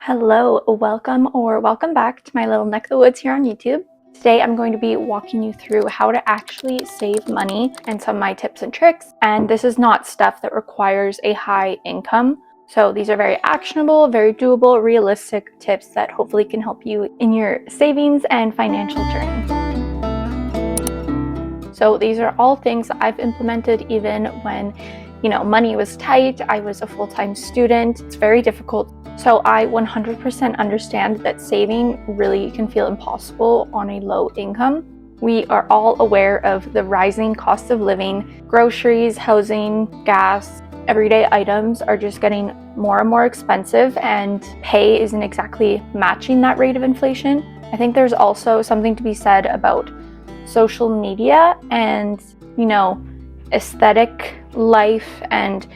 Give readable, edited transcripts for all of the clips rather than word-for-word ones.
Hello, welcome back to my little neck of the woods here on YouTube. Today I'm going to be walking you through how to actually save money and some of my tips and tricks. And this is not stuff that requires a high income. So these are very actionable, very doable, realistic tips that hopefully can help you in your savings and financial journey. So these are all things I've implemented even when, money was tight. I was a full-time student. It's very difficult. So I 100% understand that saving really can feel impossible on a low income. We are all aware of the rising cost of living. Groceries, housing, gas, everyday items are just getting more and more expensive, and pay isn't exactly matching that rate of inflation. I think there's also something to be said about social media and, aesthetic life and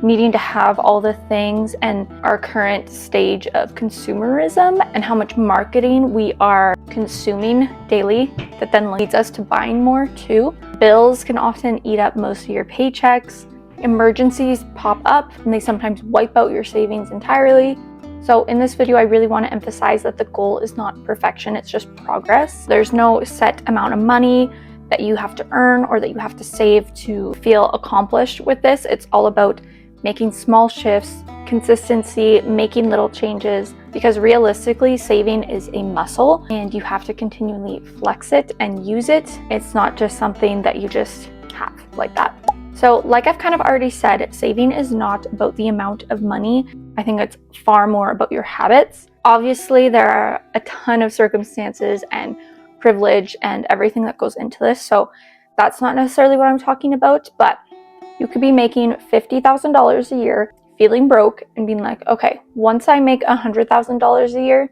needing to have all the things, and our current stage of consumerism and how much marketing we are consuming daily that then leads us to buying more too. Bills can often eat up most of your paychecks. Emergencies pop up and they sometimes wipe out your savings entirely. So in this video, I really want to emphasize that the goal is not perfection, it's just progress. There's no set amount of money that you have to earn or that you have to save to feel accomplished with this. It's all about making small shifts, consistency, making little changes, because realistically, saving is a muscle and you have to continually flex it and use it. It's not just something that you just have like that. So like I've kind of already said, saving is not about the amount of money. I think it's far more about your habits. Obviously, there are a ton of circumstances and privilege and everything that goes into this. So that's not necessarily what I'm talking about, but you could be making $50,000 a year, feeling broke and being like, okay, once I make $100,000 a year,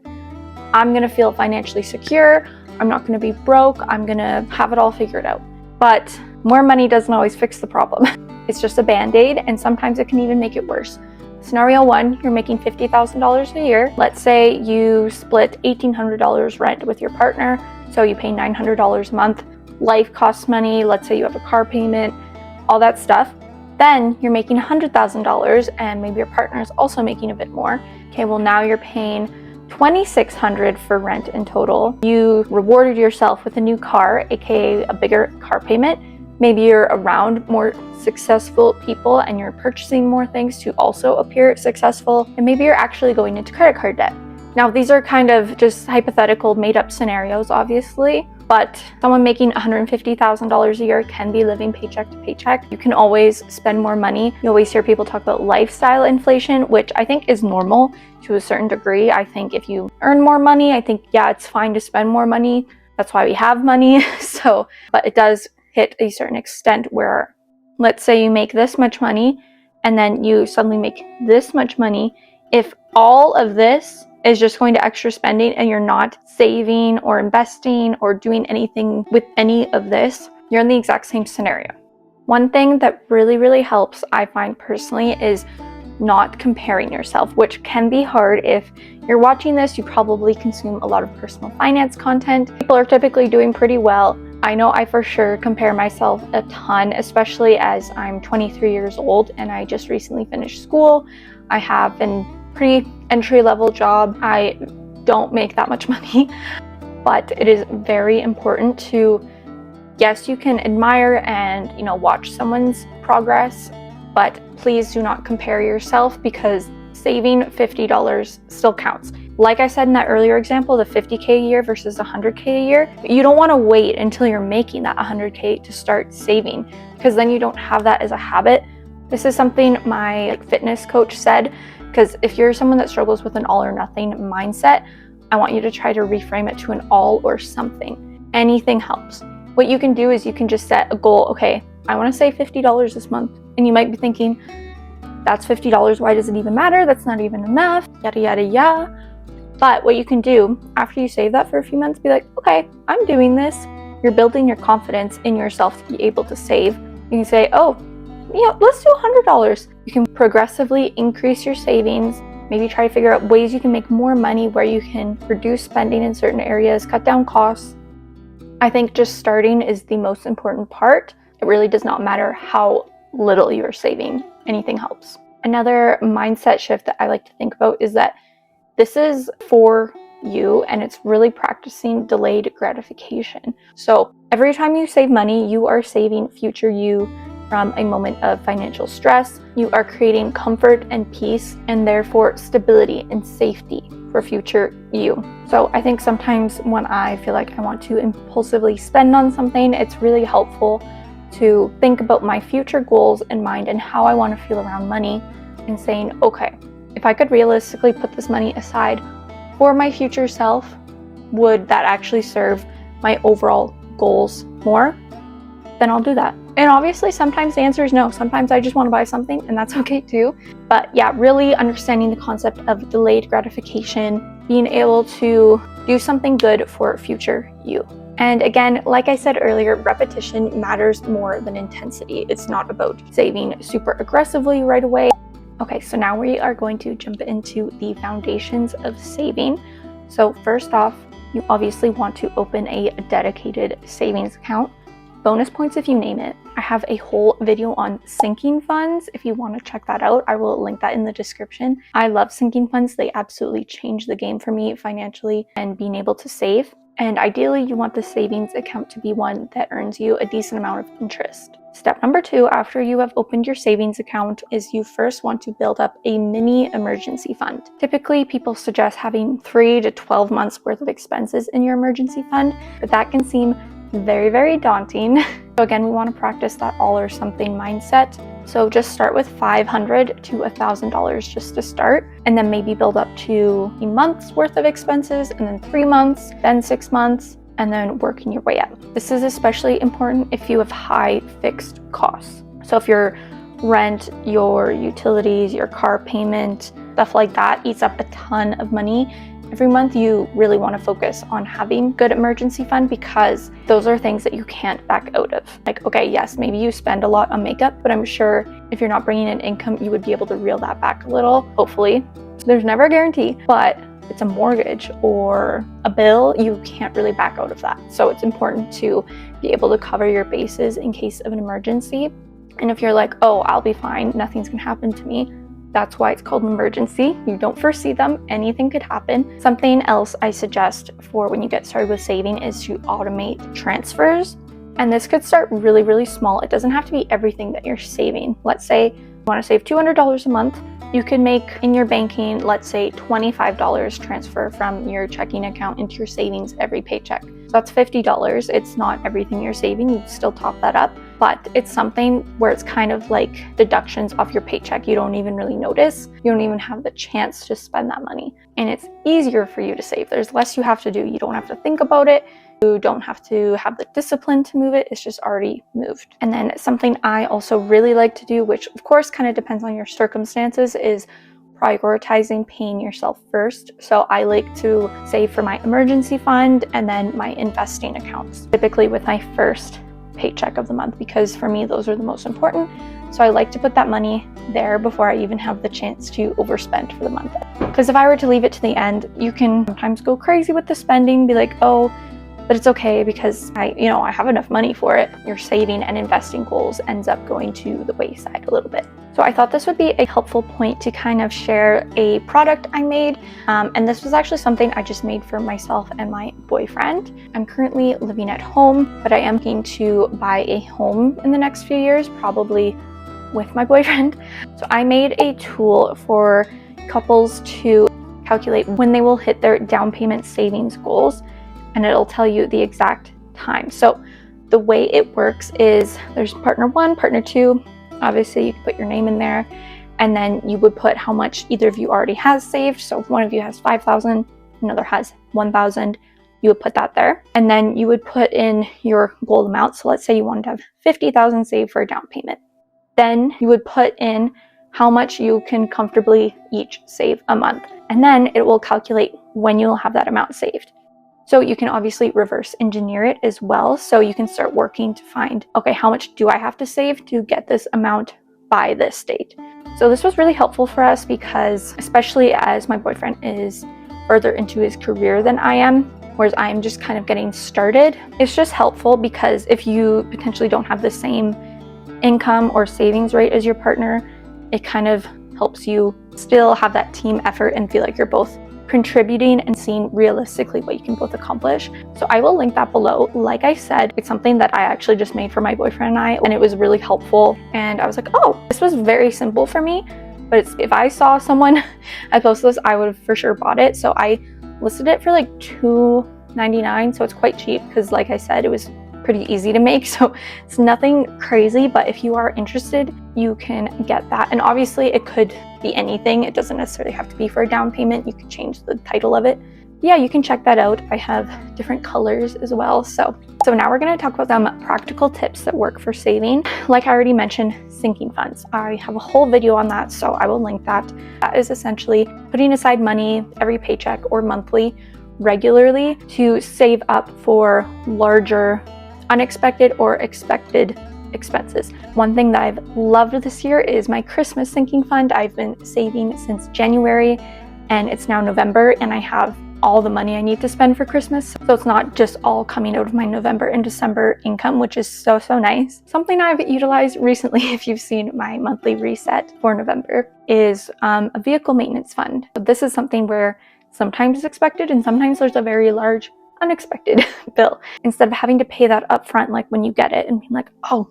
I'm gonna feel financially secure. I'm not gonna be broke. I'm gonna have it all figured out. But more money doesn't always fix the problem. It's just a band-aid, and sometimes it can even make it worse. Scenario one, you're making $50,000 a year. Let's say you split $1,800 rent with your partner, so you pay $900 a month. Life costs money. Let's say you have a car payment, all that stuff. Then you're making $100,000 and maybe your partner is also making a bit more. Okay, well now you're paying $2,600 for rent in total. You rewarded yourself with a new car, aka a bigger car payment. Maybe you're around more successful people and you're purchasing more things to also appear successful. And maybe you're actually going into credit card debt. Now, these are kind of just hypothetical made up scenarios, obviously, but someone making $150,000 a year can be living paycheck to paycheck. You can always spend more money. You always hear people talk about lifestyle inflation, which I think is normal to a certain degree. I think if you earn more money, I think, yeah, it's fine to spend more money. That's why we have money. But it does hit a certain extent where, let's say you make this much money and then you suddenly make this much money. If all of this is just going to extra spending and you're not saving or investing or doing anything with any of this, you're in the exact same scenario. One thing that really, really helps, I find personally, is not comparing yourself, which can be hard. If you're watching this, you probably consume a lot of personal finance content. People are typically doing pretty well. I know I for sure compare myself a ton, especially as I'm 23 years old and I just recently finished school. I have a pretty entry-level job. I don't make that much money, but it is very important to, yes, you can admire and, watch someone's progress, but please do not compare yourself, because saving $50 still counts. Like I said in that earlier example, the $50K a year versus $100K a year, you don't want to wait until you're making that $100K to start saving, because then you don't have that as a habit. This is something my fitness coach said, because if you're someone that struggles with an all or nothing mindset, I want you to try to reframe it to an all or something. Anything helps. What you can do is you can just set a goal. Okay, I want to save $50 this month. And you might be thinking, that's $50. Why does it even matter? That's not even enough. Yada, yada, yada. But what you can do after you save that for a few months, be like, okay, I'm doing this. You're building your confidence in yourself to be able to save. You can say, oh, yeah, let's do $100. You can progressively increase your savings. Maybe try to figure out ways you can make more money, where you can reduce spending in certain areas, cut down costs. I think just starting is the most important part. It really does not matter how little you're saving. Anything helps. Another mindset shift that I like to think about is that This is for you, and it's really practicing delayed gratification. So every time you save money, you are saving future you from a moment of financial stress. You are creating comfort and peace, and therefore stability and safety for future you. So I think sometimes when I feel like I want to impulsively spend on something, it's really helpful to think about my future goals in mind and how I want to feel around money, and saying, okay, if I could realistically put this money aside for my future self, would that actually serve my overall goals more? Then I'll do that. And obviously sometimes the answer is no. Sometimes I just want to buy something, and that's okay too. But yeah, really understanding the concept of delayed gratification, being able to do something good for future you. And again, like I said earlier, repetition matters more than intensity. It's not about saving super aggressively right away. Okay, so now we are going to jump into the foundations of saving. So first off, you obviously want to open a dedicated savings account. Bonus points if you name it. I have a whole video on sinking funds. If you want to check that out, I will link that in the description. I love sinking funds. They absolutely changed the game for me financially and being able to save. And ideally, you want the savings account to be one that earns you a decent amount of interest. Step number 2, after you have opened your savings account, is you first want to build up a mini emergency fund. Typically, people suggest having 3 to 12 months worth of expenses in your emergency fund, but that can seem very, very daunting. So again, we want to practice that all or something mindset. So just start with $500 to $1,000 just to start, and then maybe build up to a month's worth of expenses, and then 3 months, then 6 months, and then working your way up. This is especially important if you have high fixed costs. So if your rent, your utilities, your car payment, stuff like that eats up a ton of money every month, you really want to focus on having good emergency fund, because those are things that you can't back out of. Like, okay, yes, maybe you spend a lot on makeup, but I'm sure if you're not bringing in income, you would be able to reel that back a little, hopefully. There's never a guarantee, but it's a mortgage or a bill, you can't really back out of that. So it's important to be able to cover your bases in case of an emergency. And if you're like, oh, I'll be fine, nothing's gonna happen to me, that's why it's called an emergency. You don't foresee them, anything could happen. Something else I suggest for when you get started with saving is to automate transfers. And this could start really, really small. It doesn't have to be everything that you're saving. Let's say you want to save $200 a month. You could make in your banking, let's say $25 transfer from your checking account into your savings every paycheck. So that's $50. It's not everything you're saving, you still top that up, but it's something where it's kind of like deductions off your paycheck. You don't even really notice. You don't even have the chance to spend that money. And it's easier for you to save. There's less you have to do. You don't have to think about it. You don't have to have the discipline to move it. It's just already moved. And then something I also really like to do, which of course kind of depends on your circumstances, is prioritizing paying yourself first. So I like to save for my emergency fund and then my investing accounts, typically with my first paycheck of the month, because for me, those are the most important. So I like to put that money there before I even have the chance to overspend for the month. Because if I were to leave it to the end, you can sometimes go crazy with the spending, be like, oh, but it's okay because I have enough money for it. Your saving and investing goals ends up going to the wayside a little bit. So I thought this would be a helpful point to kind of share a product I made. And this was actually something I just made for myself and my boyfriend. I'm currently living at home, but I am looking to buy a home in the next few years, probably with my boyfriend. So I made a tool for couples to calculate when they will hit their down payment savings goals, and it'll tell you the exact time. So the way it works is there's partner 1, partner 2. Obviously you can put your name in there, and then you would put how much either of you already has saved. So if one of you has 5,000, another has 1,000, you would put that there. And then you would put in your goal amount. So let's say you wanted to have 50,000 saved for a down payment. Then you would put in how much you can comfortably each save a month. And then it will calculate when you'll have that amount saved. So you can obviously reverse engineer it as well. So you can start working to find, okay, how much do I have to save to get this amount by this date? So this was really helpful for us because, especially as my boyfriend is further into his career than I am, whereas I am just kind of getting started, it's just helpful because if you potentially don't have the same income or savings rate as your partner, it kind of helps you still have that team effort and feel like you're both contributing and seeing realistically what you can both accomplish. So I will link that below. Like I said, it's something that I actually just made for my boyfriend and I, and it was really helpful. And I was like, oh, this was very simple for me, but if I saw someone had posted this, I would have for sure bought it. So I listed it for like $2.99, so it's quite cheap because, like I said, it was pretty easy to make, so it's nothing crazy. But if you are interested, you can get that. And obviously it could be anything. It doesn't necessarily have to be for a down payment. You could change the title of it. Yeah, you can check that out. I have different colors as well. So now we're going to talk about some practical tips that work for saving. Like I already mentioned, sinking funds. I have a whole video on that, so I will link that. That is essentially putting aside money every paycheck or monthly regularly to save up for larger unexpected or expected expenses. One thing that I've loved this year is my Christmas sinking fund. I've been saving since January and it's now November, and I have all the money I need to spend for Christmas. So it's not just all coming out of my November and December income, which is so nice. Something I've utilized recently, if you've seen my monthly reset for November, is a vehicle maintenance fund. So this is something where sometimes it's expected and sometimes there's a very large unexpected bill. Instead of having to pay that up front, like when you get it and being like, oh,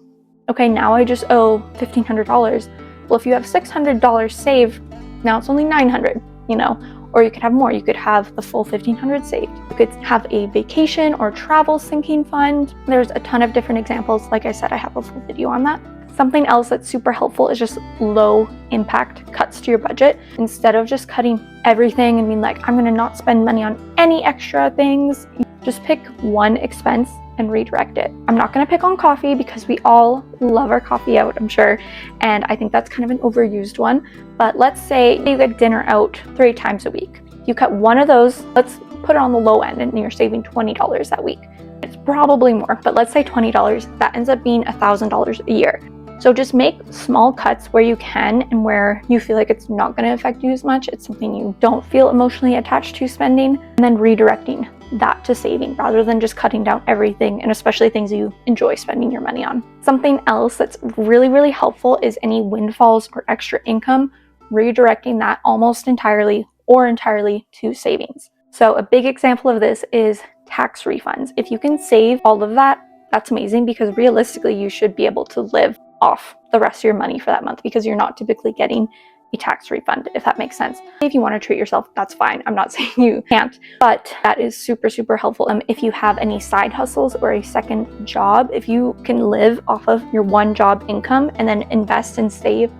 okay, now I just owe $1,500. Well, if you have $600 saved, now it's only $900, you know, or you could have more. You could have the full $1,500 saved. You could have a vacation or travel sinking fund. There's a ton of different examples. Like I said, I have a full video on that. Something else that's super helpful is just low impact cuts to your budget. Instead of just cutting everything and being like, I'm gonna not spend money on any extra things, just pick one expense and redirect it. I'm not gonna pick on coffee because we all love our coffee out, I'm sure. And I think that's kind of an overused one. But let's say you get dinner out 3 times a week. You cut one of those, let's put it on the low end, and you're saving $20 that week. It's probably more, but let's say $20. That ends up being $1,000 a year. So just make small cuts where you can and where you feel like it's not going to affect you as much. It's something you don't feel emotionally attached to spending, and then redirecting that to saving rather than just cutting down everything, and especially things you enjoy spending your money on. Something else that's really helpful is any windfalls or extra income, redirecting that almost entirely or entirely to savings. So a big example of this is tax refunds. If you can save all of that, that's amazing, because realistically you should be able to live off the rest of your money for that month because you're not typically getting a tax refund, if that makes sense. If you want to treat yourself, that's fine. I'm not saying you can't, but that is super helpful. If you have any side hustles or a second job, if you can live off of your one job income and then invest and save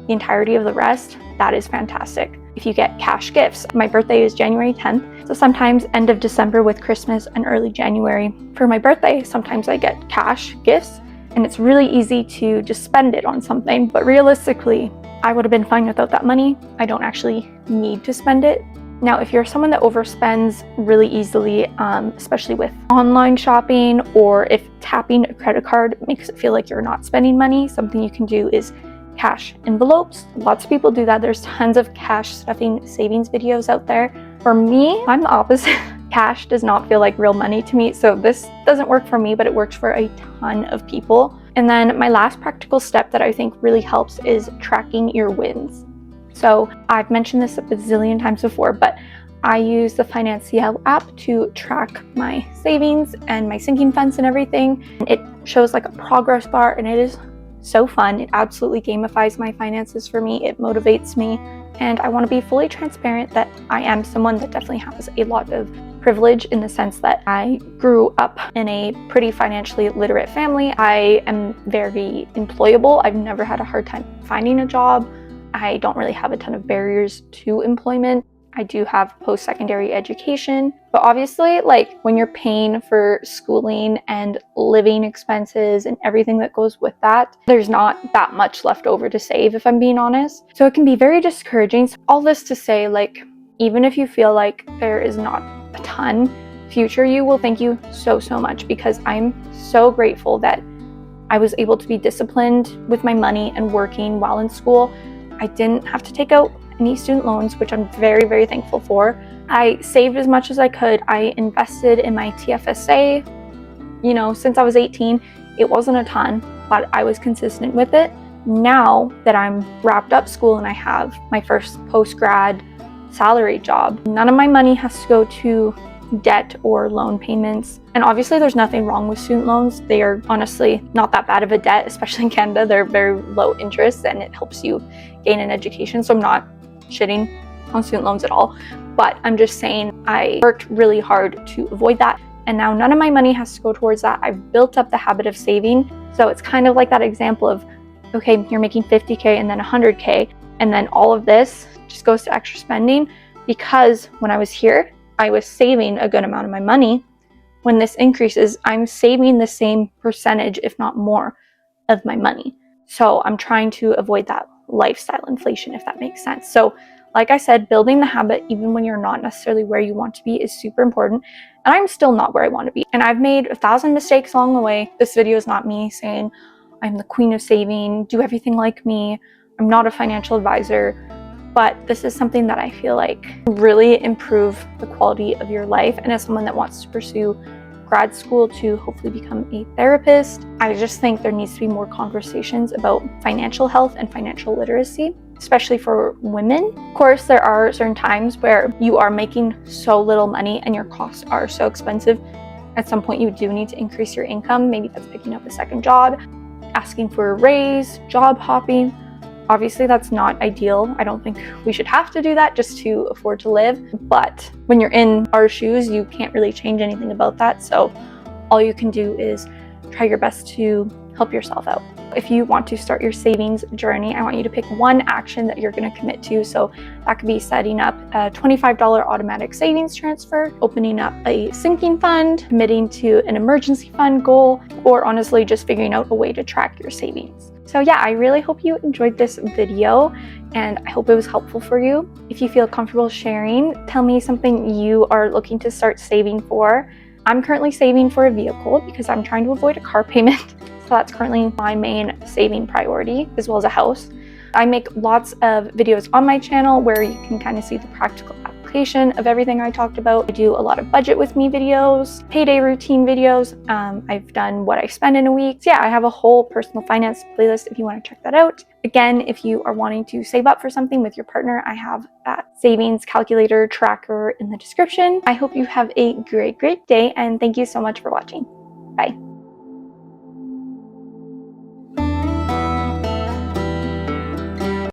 the entirety of the rest, that is fantastic. If you get cash gifts, my birthday is January 10th. So sometimes end of December with Christmas and early January for my birthday, sometimes I get cash gifts. And it's really easy to just spend it on something. But realistically, I would have been fine without that money. I don't actually need to spend it. Now, if you're someone that overspends really easily, especially with online shopping, or if tapping a credit card makes it feel like you're not spending money, something you can do is cash envelopes. Lots of people do that. There's tons of cash stuffing savings videos out there. For me, I'm the opposite. Cash does not feel like real money to me, so this doesn't work for me, but it works for a ton of people. And then my last practical step that I think really helps is tracking your wins. So I've mentioned this a bazillion times before, but I use the Financial app to track my savings and my sinking funds and everything. It shows like a progress bar, and it is so fun. It absolutely gamifies my finances for me. It motivates me. And I want to be fully transparent that I am someone that definitely has a lot of privilege, in the sense that I grew up in a pretty financially literate family. I am very employable. I've never had a hard time finding a job. I don't really have a ton of barriers to employment. I do have post-secondary education, but obviously, like, when you're paying for schooling and living expenses and everything that goes with that, there's not that much left over to save, if I'm being honest. So it can be very discouraging. So all this to say, like, even if you feel like there is not a ton, future you will thank you so much, because I'm so grateful that I was able to be disciplined with my money and working while in school. I didn't have to take out any student loans, which I'm very thankful for. I saved as much as I could. I invested in my TFSA, you know, since I was 18. It wasn't a ton, but I was consistent with it. Now that I'm wrapped up school and I have my first post-grad salary job. None of my money has to go to debt or loan payments. And obviously there's nothing wrong with student loans. They are honestly not that bad of a debt, especially in Canada. They're very low interest and it helps you gain an education. So I'm not shitting on student loans at all, but I'm just saying I worked really hard to avoid that. And now none of my money has to go towards that. I've built up the habit of saving. So it's kind of like that example of, okay, you're making 50K and then 100K, and then all of this just goes to extra spending, because when I was here, I was saving a good amount of my money. When this increases, I'm saving the same percentage, if not more, of my money. So I'm trying to avoid that lifestyle inflation, if that makes sense. So like I said, building the habit, even when you're not necessarily where you want to be, is super important. And I'm still not where I want to be. And I've made 1,000 mistakes along the way. This video is not me saying I'm the queen of saving, do everything like me. I'm not a financial advisor. But this is something that I feel like really improve the quality of your life. And as someone that wants to pursue grad school to hopefully become a therapist, I just think there needs to be more conversations about financial health and financial literacy, especially for women. Of course, there are certain times where you are making so little money and your costs are so expensive. At some point, you do need to increase your income. Maybe that's picking up a second job, asking for a raise, job hopping. Obviously, that's not ideal. I don't think we should have to do that just to afford to live. But when you're in our shoes, you can't really change anything about that. So all you can do is try your best to help yourself out. If you want to start your savings journey, I want you to pick one action that you're going to commit to. So that could be setting up a $25 automatic savings transfer, opening up a sinking fund, committing to an emergency fund goal, or honestly just figuring out a way to track your savings. So yeah, I really hope you enjoyed this video and I hope it was helpful for you. If you feel comfortable sharing, tell me something you are looking to start saving for. I'm currently saving for a vehicle because I'm trying to avoid a car payment. So that's currently my main saving priority, as well as a house. I make lots of videos on my channel where you can kind of see the practical application of everything I talked about. I do a lot of budget with me videos, payday routine videos. I've done what I spend in a week. So yeah, I have a whole personal finance playlist if you want to check that out. Again, if you are wanting to save up for something with your partner, I have that savings calculator tracker in the description. I hope you have a great day and thank you so much for watching. Bye.